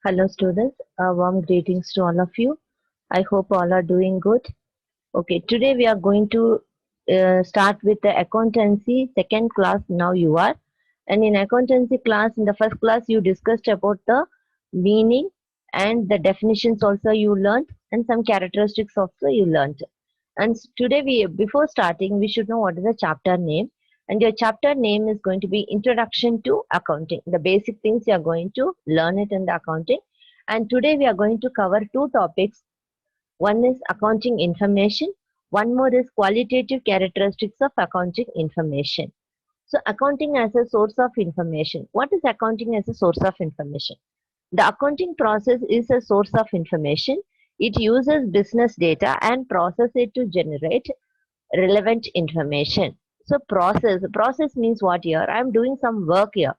Hello students, warm greetings to all of you. I hope all are doing good. Okay, today we are going to start with the accountancy second class. Now you are, and in accountancy class, in the first class you discussed about the meaning and the definitions also you learned, and some characteristics also you learned. And today before starting, we should know what is the chapter name. And your chapter name is going to be Introduction to Accounting. The basic things you are going to learn it in the accounting. And today we are going to cover two topics. One is accounting information. One more is qualitative characteristics of accounting information. So accounting as a source of information. What is accounting as a source of information? The accounting process is a source of information. It uses business data and process it to generate relevant information. So process means what here? I'm doing some work here.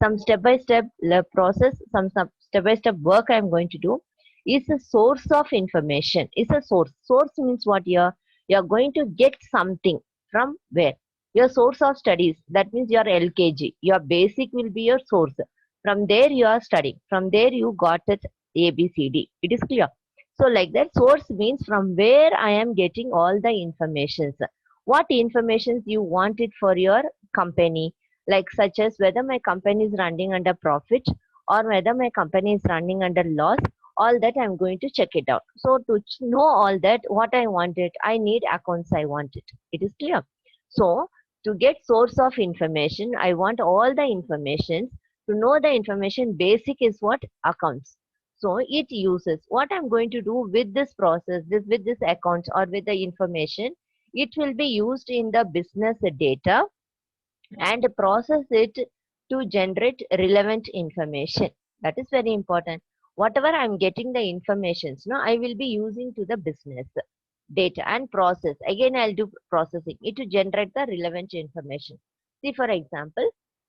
Some step-by-step process, some step-by-step work I'm going to do is a source of information. Is a source. Source means what here? You're going to get something from where? Your source of studies. That means your LKG. Your basic will be your source. From there you are studying. From there you got it ABCD. It is clear. So like that, source means from where I am getting all the informations. What informations you want it for your company, like such as whether my company is running under profit or whether my company is running under loss. All that I'm going to check it out. So to know all that, what I wanted, I need accounts. I want it. It is clear. So to get source of information, I want all the information. To know the information, basic is what? Accounts. So it uses what I'm going to do with this process, with this account or with the information. It will be used in the business data and process it to generate relevant information. That is very important. Whatever I'm getting the informations, no, I will be using to the business data and process. Again, I'll do processing it to generate the relevant information. See, for example,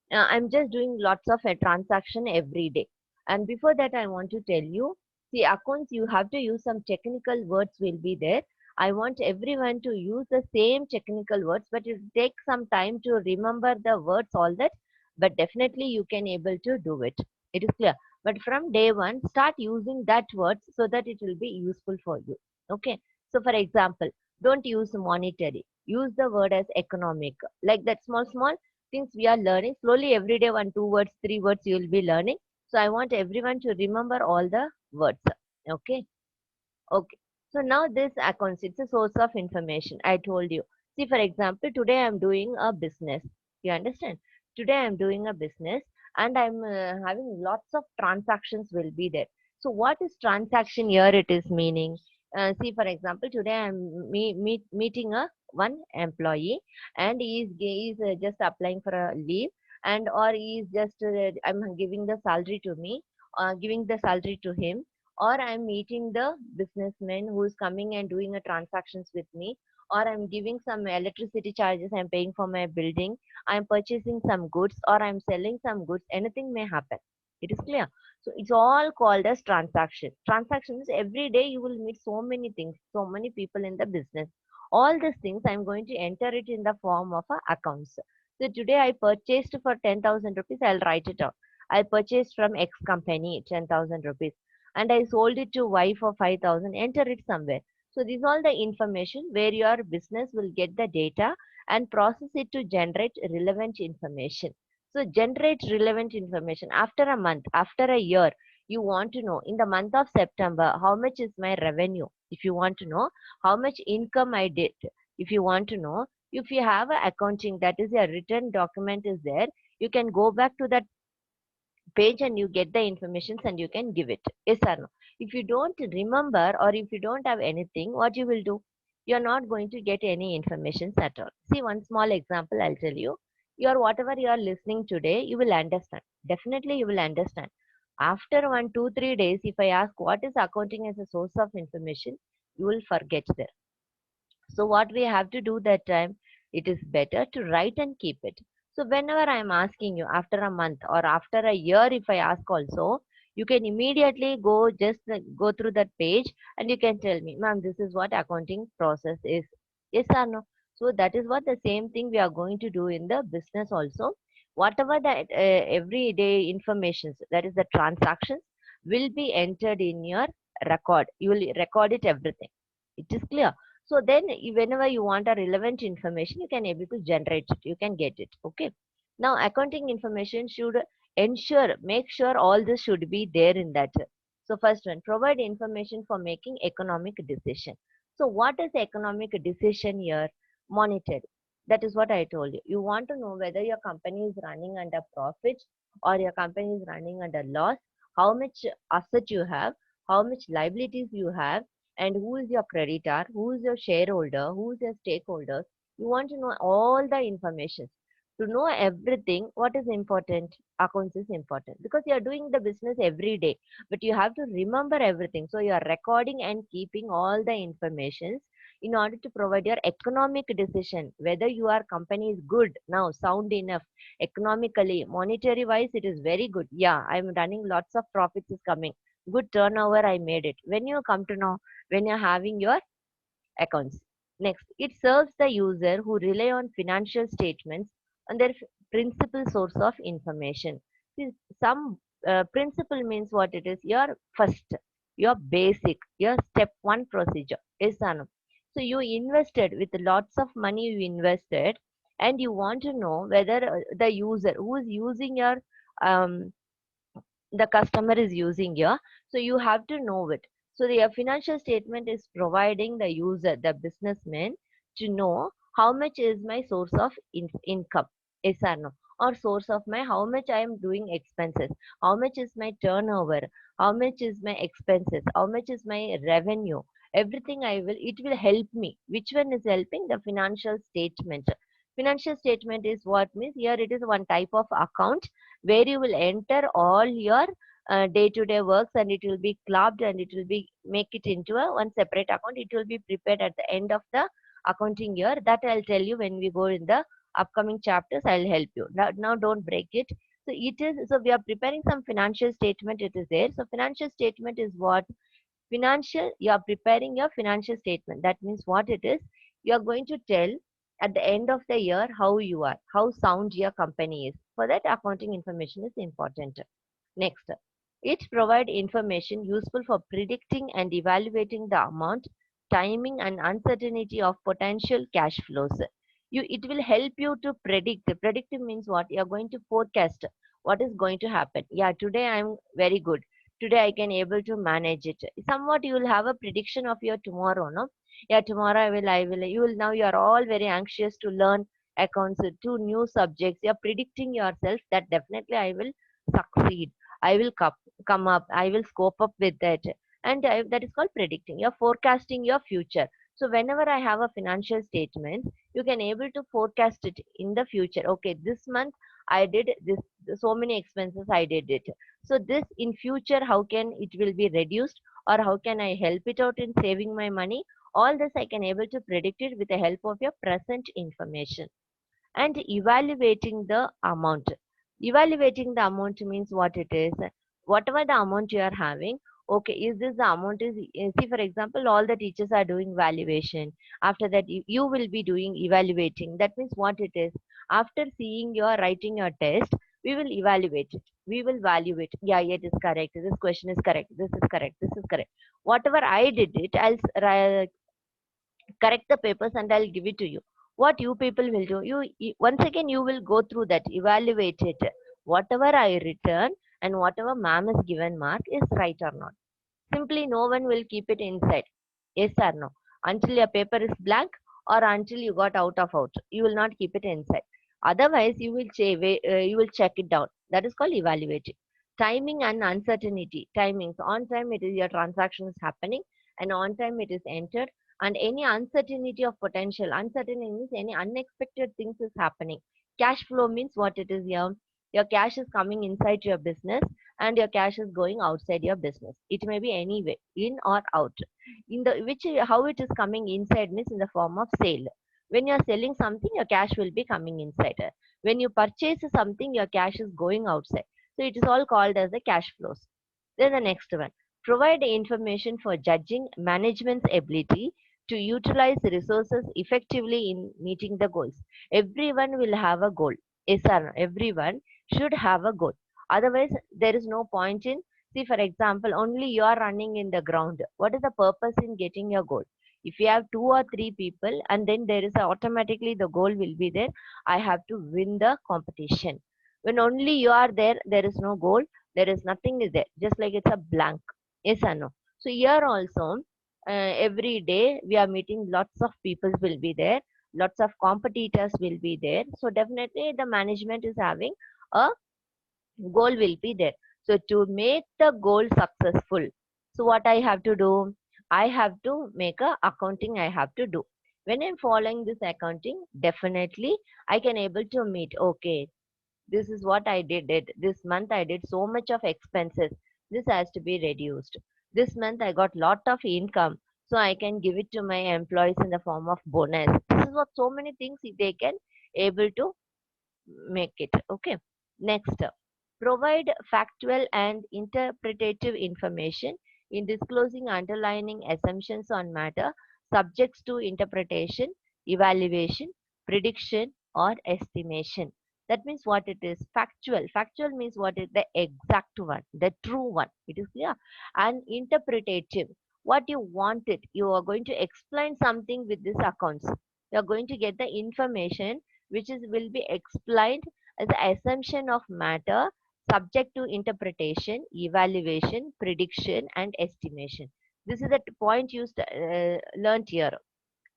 I'm just doing lots of a transaction every day. And before that, I want to tell you, see, accounts, you have to use some technical words will be there. I want everyone to use the same technical words, but it will take some time to remember the words, all that. But definitely you can able to do it. It is clear. But from day one, start using that words so that it will be useful for you. Okay. So for example, don't use monetary. Use the word as economic. Like that small things we are learning. Slowly every day 1, 2 words, 3 words you will be learning. So I want everyone to remember all the words. Okay. Okay. So now this accounts, it's a source of information. I told you. See, for example, today I'm doing a business. You understand? Today I'm doing a business and I'm having lots of transactions will be there. So what is transaction here? It is meaning. See, for example, today I'm meeting a one employee and he is just applying for a leave and or he is just I'm giving the salary to me, giving the salary to him, or I'm meeting the businessman who is coming and doing a transactions with me, or I'm giving some electricity charges, I'm paying for my building, I'm purchasing some goods, or I'm selling some goods, anything may happen. It is clear. So it's all called as transaction. Transactions every day you will meet so many things, so many people in the business. All these things I'm going to enter it in the form of a accounts. So today I purchased for 10,000 rupees, I'll write it out. I purchased from X company 10,000 rupees and I sold it to Y for 5,000, enter it somewhere. So these all the information where your business will get the data and process it to generate relevant information. So generate relevant information after a month, after a year. You want to know in the month of September how much is my revenue. If you want to know how much income I did, if you want to know, if you have a accounting, that is a written document is there, you can go back to that page and you get the informations and you can give it. Yes or no? If you don't remember or if you don't have anything, what you will do? You're not going to get any information at all. See, one small example I'll tell you. Your whatever you are listening today, you will understand. Definitely you will understand. After 1, 2, 3 days, if I ask what is accounting as a source of information, you will forget there. So what we have to do that time, it is better to write and keep it. So whenever I am asking you after a month or after a year, if I ask also, you can immediately go just go through that page and you can tell me, ma'am, this is what accounting process is. Yes or no? So that is what the same thing we are going to do in the business also. Whatever that everyday information, that is the transactions, will be entered in your record. You will record it everything. It is clear. So then whenever you want a relevant information, you can able to generate it. You can get it. Okay. Now accounting information should make sure all this should be there in that. So first one, provide information for making economic decision. So what is economic decision here? Monetary. That is what I told you. You want to know whether your company is running under profit or your company is running under loss, how much asset you have, how much liabilities you have, and who is your creditor, who is your shareholder, who is your stakeholder. You want to know all the information. To know everything, what is important? Accounts is important because you are doing the business every day, but you have to remember everything. So you are recording and keeping all the informations in order to provide your economic decision whether your company is good now, sound enough economically, monetary wise, it is very good. Yeah, I'm running lots of profits is coming. Good turnover, I made it. When you come to know, when you're having your accounts. Next, it serves the user who rely on financial statements on their principal source of information. See, some principle means what it is. Your first, your basic, your step one procedure is an. So you invested with lots of money you invested, and you want to know whether the user who is using your um, the customer is using here. So you have to know it. So the financial statement is providing the user, the businessman, to know how much is my source of income, yes or no, or source of my how much I am doing expenses, how much is my turnover, how much is my expenses, how much is my revenue. Everything I will, it will help me. Which one is helping? The financial statement. Financial statement is what means here it is one type of account where you will enter all your day-to-day works, and it will be clubbed and it will be make it into a one separate account. It will be prepared at the end of the accounting year. That I'll tell you when we go in the upcoming chapters. I'll help you. Now don't break it. So it is, so we are preparing some financial statement. It is there. So financial statement is what? Financial, you are preparing your financial statement. That means what it is, you are going to tell at the end of the year how you are, how sound your company is. For that, accounting information is important. Next, it provide information useful for predicting and evaluating the amount, timing, and uncertainty of potential cash flows. It will help you to predict. Predict means what? You are going to forecast what is going to happen. Yeah, today I'm very good. Today I can able to manage it. Somewhat you will have a prediction of your tomorrow, no? Yeah, tomorrow I will. You will now. You are all very anxious to learn accounts, two new subjects. You are predicting yourself that definitely I will succeed. I will come up. I will scope up with that. And that is called predicting. You're forecasting your future. So whenever I have a financial statement, you can able to forecast it in the future. Okay, this month I did this, so many expenses I did it. So this in future, how can it will be reduced, or how can I help it out in saving my money? All this I can able to predict it with the help of your present information. And evaluating the amount. Evaluating the amount means what it is. Whatever the amount you are having, okay, is this the amount is, see for example, all the teachers are doing valuation. After that, you will be doing evaluating. That means what it is. After seeing your writing your test, we will evaluate it. We will value it. Yeah, it is correct. This question is correct. This is correct. This is correct. Whatever I did it, I'll correct the papers and I'll give it to you. What you people will do, once again you will go through that, evaluate it. Whatever I return and whatever ma'am has given mark is right or not. Simply no one will keep it inside. Yes or no. Until your paper is blank or until you got out. You will not keep it inside. Otherwise, you will check it down. That is called evaluating. Timing and uncertainty. Timings. On time it is your transaction is happening, and on time it is entered. And any uncertainty of potential. Uncertainty means any unexpected things is happening. Cash flow means what it is here. Your cash is coming inside your business and your cash is going outside your business. It may be any way, in or out. In the which how it is coming inside means in the form of sale. When you are selling something, your cash will be coming inside. When you purchase something, your cash is going outside. So it is all called as the cash flows. Then the next one, provide information for judging management's ability to utilize resources effectively in meeting the goals. Everyone will have a goal. Yes or no? Everyone should have a goal. Otherwise, there is no point in See, for example, only you are running in the ground. What is the purpose in getting your goal? If you have two or three people, and then there is automatically the goal will be there. I have to win the competition. When only you are there, there is no goal. There is nothing is there. Just like it's a blank. Yes or no? So here also, every day we are meeting lots of people will be there. Lots of competitors will be there. So definitely the management is having a goal will be there. So to make the goal successful, so what I have to do? I have to make a accounting I have to do. When I'm following this accounting, definitely I can able to meet, okay, this is what I did it. This month I did so much of expenses. This has to be reduced. This month I got lot of income. So I can give it to my employees in the form of bonus. This is what so many things they can able to make it. Okay. Next, provide factual and interpretative information in disclosing underlying assumptions on matter subjects to interpretation, evaluation, prediction, or estimation. That means what it is factual. Factual means what is the exact one, the true one. It is clear. And interpretative, what you want it. You are going to explain something with this accounts. You are going to get the information which is will be explained as the assumption of matter subject to interpretation, evaluation, prediction, and estimation. This is the point you learned here.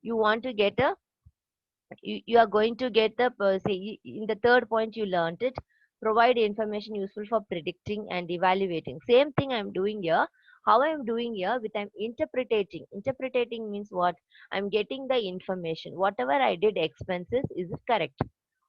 You want to get a you are going to get the see in the third point you learned it, provide information useful for predicting and evaluating. Same thing I'm doing here. How I'm doing here with I'm interpreting means what? I'm getting the information, whatever I did expenses, is it correct?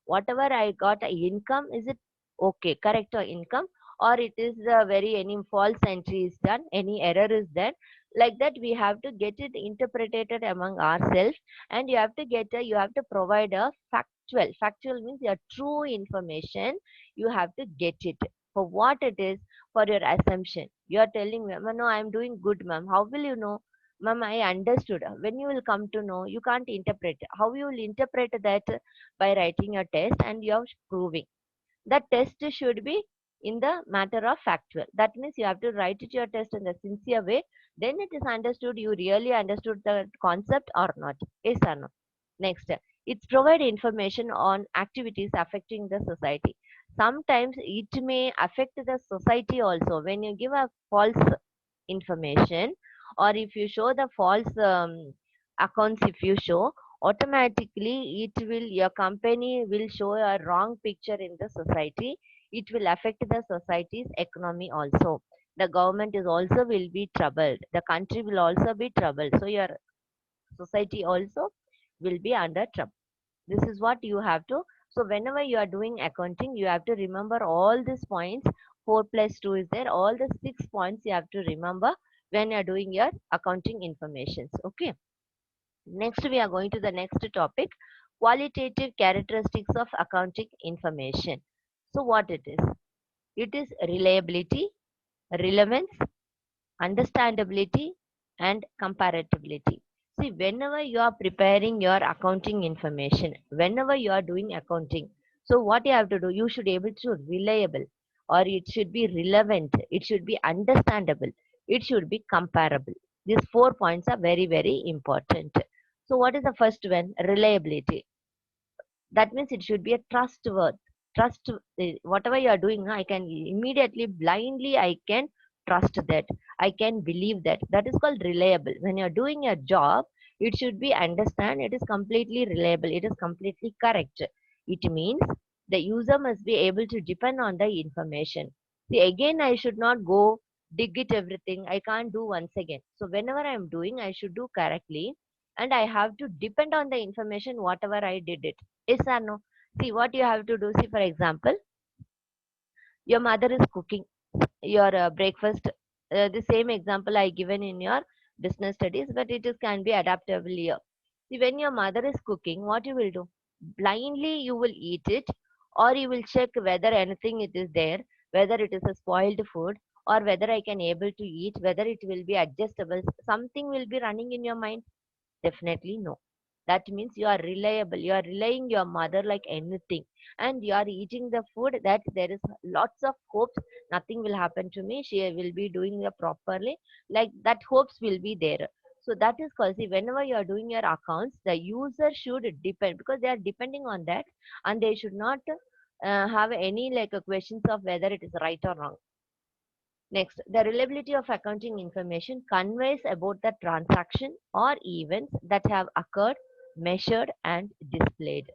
Whatever I got income, is it okay, correct or income, or it is very any false entry is done, any error is there. Like that we have to get it interpreted among ourselves, and you have to get a, you have to provide a factual means your true information. You have to get it for what it is, for your assumption. You are telling me, no, I am doing good, ma'am. How will you know? Ma'am, I understood. When you will come to know, you can't interpret. How you will interpret that? By writing a test and you are proving. The test should be in the matter of factual. That means you have to write it your test in a sincere way. Then it is understood you really understood the concept or not. Yes or no? Next, it's provide information on activities affecting the society. Sometimes it may affect the society also. When you give a false information, or if you show the false accounts, if you show, automatically it will, your company will show a wrong picture in the society. It will affect the society's economy also. The government is also will be troubled, the country will also be troubled, so your society also will be under trouble. This is what you have to. So whenever you are doing accounting, you have to remember all these points. 4 plus 2 is there, all the 6 points you have to remember when you are doing your accounting informations. Okay. Next we are going to the next topic, qualitative characteristics of accounting information. So what it is? It is reliability, relevance, understandability, and comparability. See, whenever you are preparing your accounting information, whenever you are doing accounting, so what you have to do, you should be able to reliable, or it should be relevant, it should be understandable, it should be comparable. These 4 points are very, very important. So what is the first one? Reliability. That means it should be a trustworthy. Trust, whatever you are doing, I can immediately blindly I can trust that, I can believe that. That is called reliable. When you are doing a job, it should be understand, it is completely reliable, it is completely correct. It means the user must be able to depend on the information. See, again I should not go dig it everything, I can't do once again. So whenever I am doing, I should do correctly, and I have to depend on the information whatever I did it. Yes or no? See, what you have to do. See, for example, your mother is cooking your breakfast. The same example I given in your business studies, but it is can be adaptable here. See, when your mother is cooking, what you will do? Blindly you will eat it, or you will check whether anything it is there, whether it is a spoiled food, or whether I can able to eat, whether it will be adjustable. Something will be running in your mind. Definitely no. That means you are reliable. You are relying your mother like anything, and you are eating the food that there is lots of hopes. Nothing will happen to me. She will be doing it properly. Like that, hopes will be there. So that is called. See, whenever you are doing your accounts, the user should depend because they are depending on that, and they should not have any like questions of whether it is right or wrong. Next, the reliability of accounting information conveys about the transaction or events that have occurred, measured, and displayed.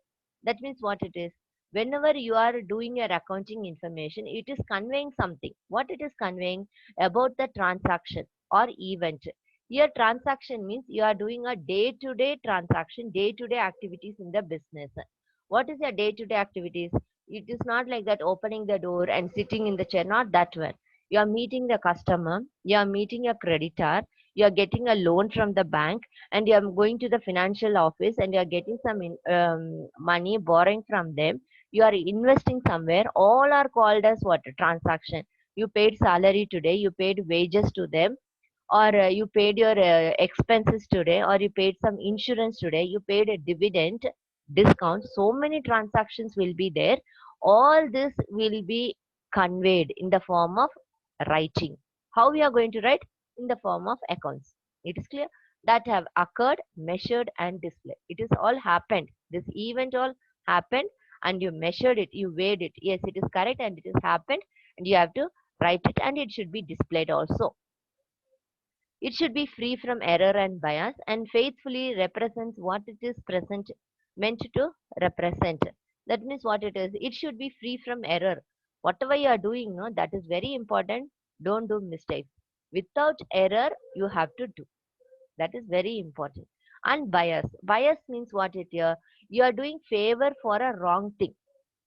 That means what it is. Whenever you are doing your accounting information, it is conveying something. What it is conveying about the transaction or event. Here, transaction means you are doing a day-to-day transaction, day-to-day activities in the business. What is your day-to-day activities? It is not like that opening the door and sitting in the chair, not that one. You are meeting the customer, you are meeting a creditor, you are getting a loan from the bank, and you are going to the financial office and you are getting some money, borrowing from them. You are investing somewhere. All are called as what? Transaction. You paid salary today, you paid wages to them, or you paid your expenses today, or you paid some insurance today, you paid a dividend, discount. So many transactions will be there. All this will be conveyed in the form of writing. How we are going to write? In the form of accounts. It is clear? That have occurred, measured, and displayed. It is all happened. This event all happened, and you measured it, you weighed it. Yes, it is correct, and it has happened, and you have to write it, and it should be displayed also. It should be free from error and bias and faithfully represents what it is present meant to represent. That means what it is. It should be free from error. Whatever you are doing, no, that is very important. Don't do mistakes. Without error, you have to do. That is very important. And bias. Bias means what it here? You are doing favor for a wrong thing.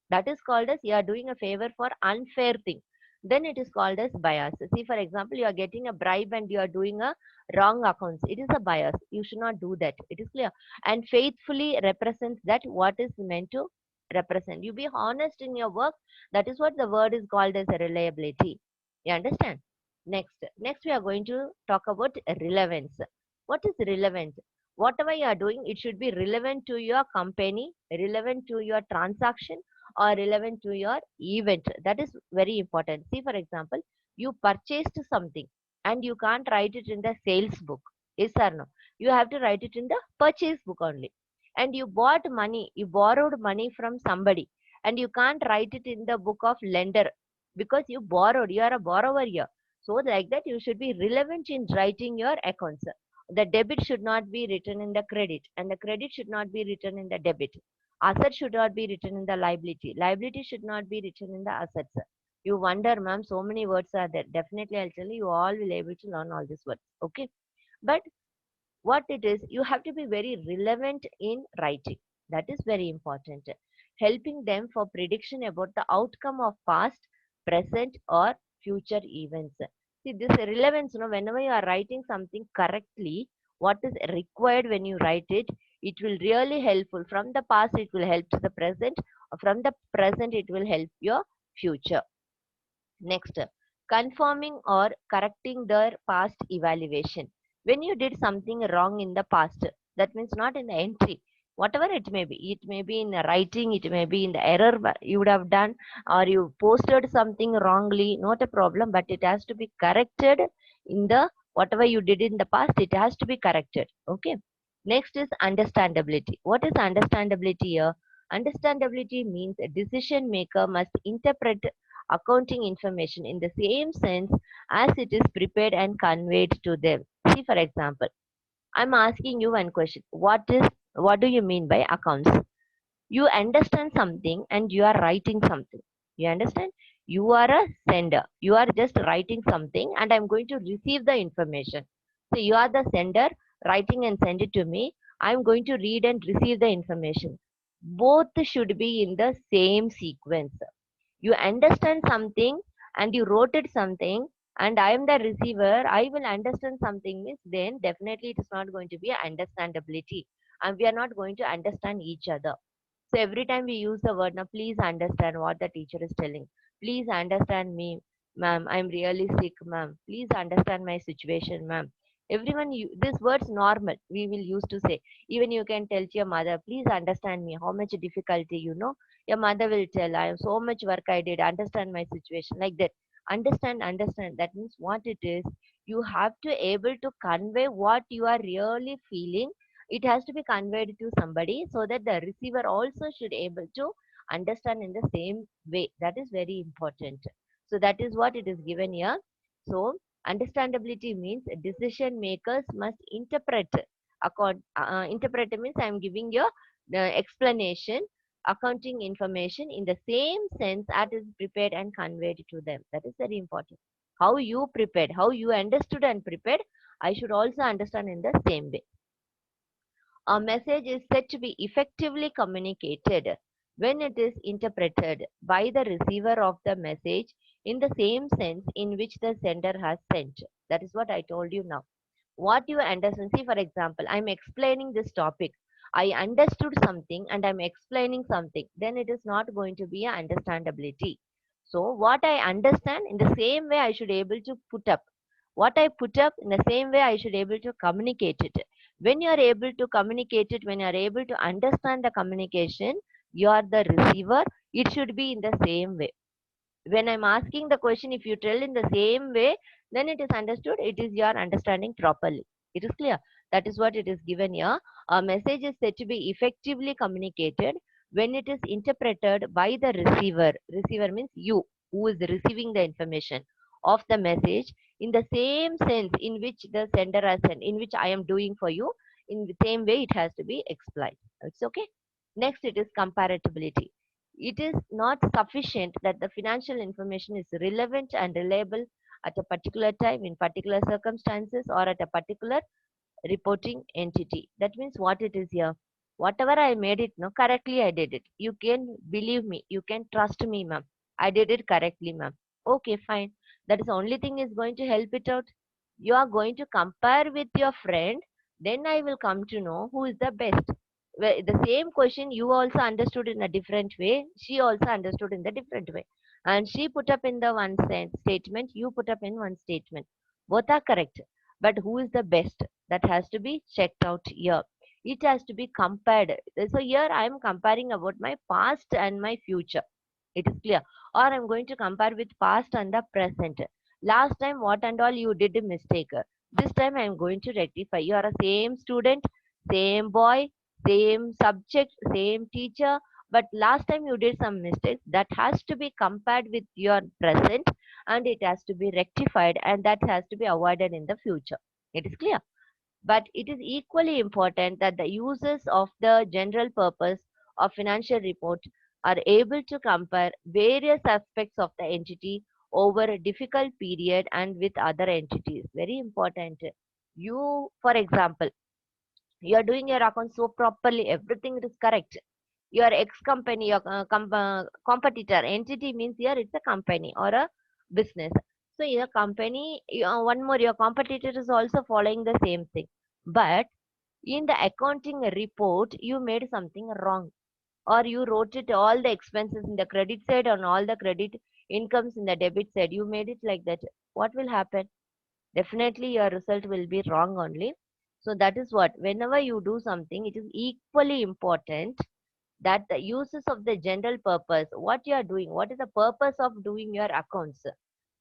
That is called as you are doing a favor for unfair thing. Then it is called as bias. See, for example, you are getting a bribe and you are doing a wrong accounts. It is a bias. You should not do that. It is clear. And faithfully represents that what is meant to represent. You be honest in your work. That is what the word is called as a reliability. You understand? Next we are going to talk about relevance. What is relevant? Whatever you are doing, it should be relevant to your company, relevant to your transaction, or relevant to your event. That is very important. See, for example, you purchased something and you can't write it in the sales book. Yes or no? You have to write it in the purchase book only. And you bought money, you borrowed money from somebody, and you can't write it in the book of lender because you borrowed. You are a borrower here. So, like that, you should be relevant in writing your accounts. The debit should not be written in the credit, and the credit should not be written in the debit. Asset should not be written in the liability. Liability should not be written in the assets. You wonder, ma'am, so many words are there. Definitely, I'll tell you, you all will able to learn all these words. Okay. But what it is, you have to be very relevant in writing. That is very important. Helping them for prediction about the outcome of past, present, or future events. See, this relevance, whenever you are writing something correctly, what is required when you write it, it will really helpful. From the past, it will help to the present. From the present, it will help your future. Next, confirming or correcting their past evaluation. When you did something wrong in the past, that means not in the entry, whatever it may be in the writing, it may be in the error you would have done, or you posted something wrongly, not a problem, but it has to be corrected in the whatever you did in the past, it has to be corrected. Okay. Next is understandability. What is understandability here? Understandability means a decision maker must interpret accounting information in the same sense as it is prepared and conveyed to them. See, for example, I'm asking you one question. What do you mean by accounts? You understand something and you are writing something. You understand? You are a sender. You are just writing something and I'm going to receive the information. So you are the sender, writing and send it to me. I'm going to read and receive the information. Both should be in the same sequence. You understand something and you wrote it something, and I am the receiver, I will understand something means then definitely it is not going to be understandability, and we are not going to understand each other. So every time we use the word, now please understand what the teacher is telling. Please understand me, ma'am. I'm really sick, ma'am. Please understand my situation, ma'am. Everyone, this word's normal. We will use to say. Even you can tell to your mother, please understand me. How much difficulty, your mother will tell, I have so much work I did. Understand my situation, like that. Understand, understand. That means what it is. You have to able to convey what you are really feeling. It has to be conveyed to somebody so that the receiver also should able to understand in the same way. That is very important. So that is what it is given here. So understandability means decision makers must interpret. Interpret means I am giving you the explanation, accounting information in the same sense as is prepared and conveyed to them. That is very important. How you prepared, how you understood and prepared, I should also understand in the same way. A message is said to be effectively communicated when it is interpreted by the receiver of the message in the same sense in which the sender has sent. That is what I told you now. What you understand, see, for example, I'm explaining this topic. I understood something and I'm explaining something. Then it is not going to be an understandability. So what I understand in the same way I should able to put up. What I put up in the same way I should able to communicate it. When you are able to communicate it, when you are able to understand the communication, you are the receiver. It should be in the same way. When I'm asking the question, if you tell in the same way, then it is understood. It is your understanding properly. It is clear. That is what it is given here. A message is said to be effectively communicated when it is interpreted by the receiver. Receiver means you, who is receiving the information of the message in the same sense in which the sender has sent, in which I am doing for you. In the same way, it has to be explained. It's okay. Next, it is comparability. It is not sufficient that the financial information is relevant and reliable at a particular time, in particular circumstances, or at a particular reporting entity. That means what it is here. Whatever I made it, no, correctly I did it. You can believe me. You can trust me, ma'am. I did it correctly, ma'am. Okay, fine. That is the only thing is going to help it out. You are going to compare with your friend. Then I will come to know who is the best. Well, the same question you also understood in a different way. She also understood in the different way. And she put up in the one statement. You put up in one statement. Both are correct. But who is the best? That has to be checked out here. It has to be compared. So here I am comparing about my past and my future. It is clear. Or I'm going to compare with past and the present. Last time what and all you did a mistake. This time I am going to rectify. You are a same student, same boy, same subject, same teacher. But last time you did some mistakes. That has to be compared with your present and it has to be rectified and that has to be avoided in the future. It is clear. But it is equally important that the users of the general purpose of financial report are able to compare various aspects of the entity over a difficult period and with other entities. Very important. You, for example, you are doing your account so properly, everything is correct. Your ex company, your competitor entity means here it's a company or a business. So your company, one more, your competitor is also following the same thing. But in the accounting report, you made something wrong, or you wrote it all the expenses in the credit side and all the credit incomes in the debit side. You made it like that. What will happen? Definitely your result will be wrong only. So that is what, whenever you do something, it is equally important that the uses of the general purpose, what you are doing, what is the purpose of doing your accounts,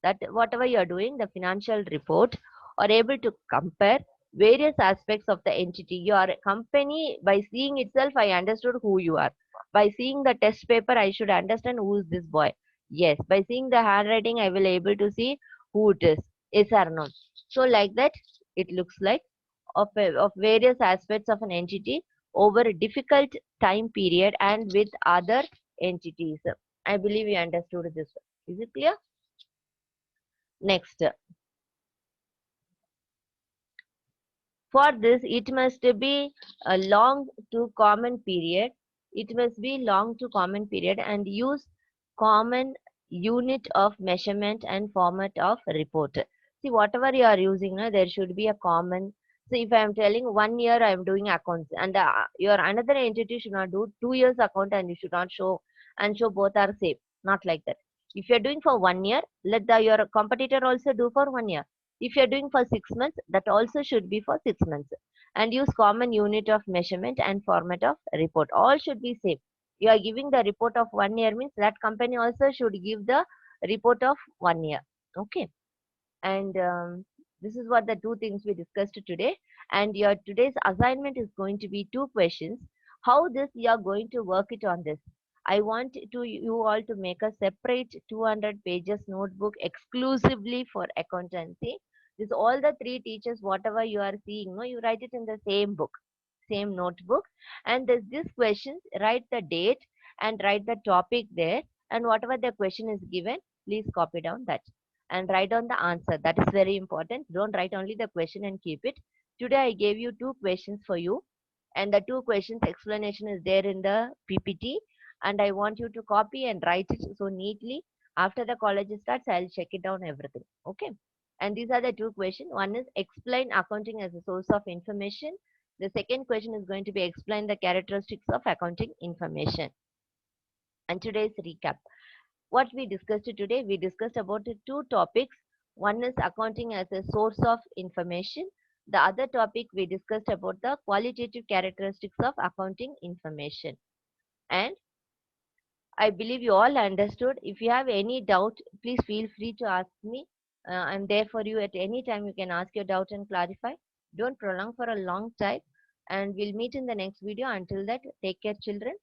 that whatever you are doing, the financial report are able to compare various aspects of the entity. Your company, by seeing itself, I understood who you are. By seeing the test paper, I should understand who is this boy. Yes, by seeing the handwriting, I will able to see who it is. Yes or no? So like that, it looks like of various aspects of an entity over a difficult time period and with other entities. I believe you understood this. Is it clear? Next, for this, it must be a long to common period. It must be long to common period and use common unit of measurement and format of report. See, whatever you are using, there should be a common. So if I am telling 1 year I am doing accounts and your another entity should not do 2 years account and you should not show and show both are same. Not like that. If you are doing for 1 year, let your competitor also do for 1 year. If you're doing for 6 months, that also should be for 6 months. And use common unit of measurement and format of report. All should be same. You are giving the report of 1 year means that company also should give the report of 1 year. Okay. And this is what the two things we discussed today. And your today's assignment is going to be two questions. How this you are going to work it on this? I want to you all to make a separate 200 pages notebook exclusively for accountancy. This all the three teachers, whatever you are seeing, no, you write it in the same book, same notebook. And there's this questions, write the date and write the topic there. And whatever the question is given, please copy down that and write down the answer. That is very important. Don't write only the question and keep it. Today I gave you two questions for you, and the two questions explanation is there in the PPT, and I want you to copy and write it so neatly. After the college starts, I'll check it down everything. Okay. And these are the two questions. One is explain accounting as a source of information. The second question is going to be explain the characteristics of accounting information. And today's recap. What we discussed today, we discussed about the two topics. One is accounting as a source of information. The other topic we discussed about the qualitative characteristics of accounting information. And I believe you all understood. If you have any doubt, please feel free to ask me. I'm there for you at any time. You can ask your doubt and clarify. Don't prolong for a long time. And we'll meet in the next video. Until that, take care, children.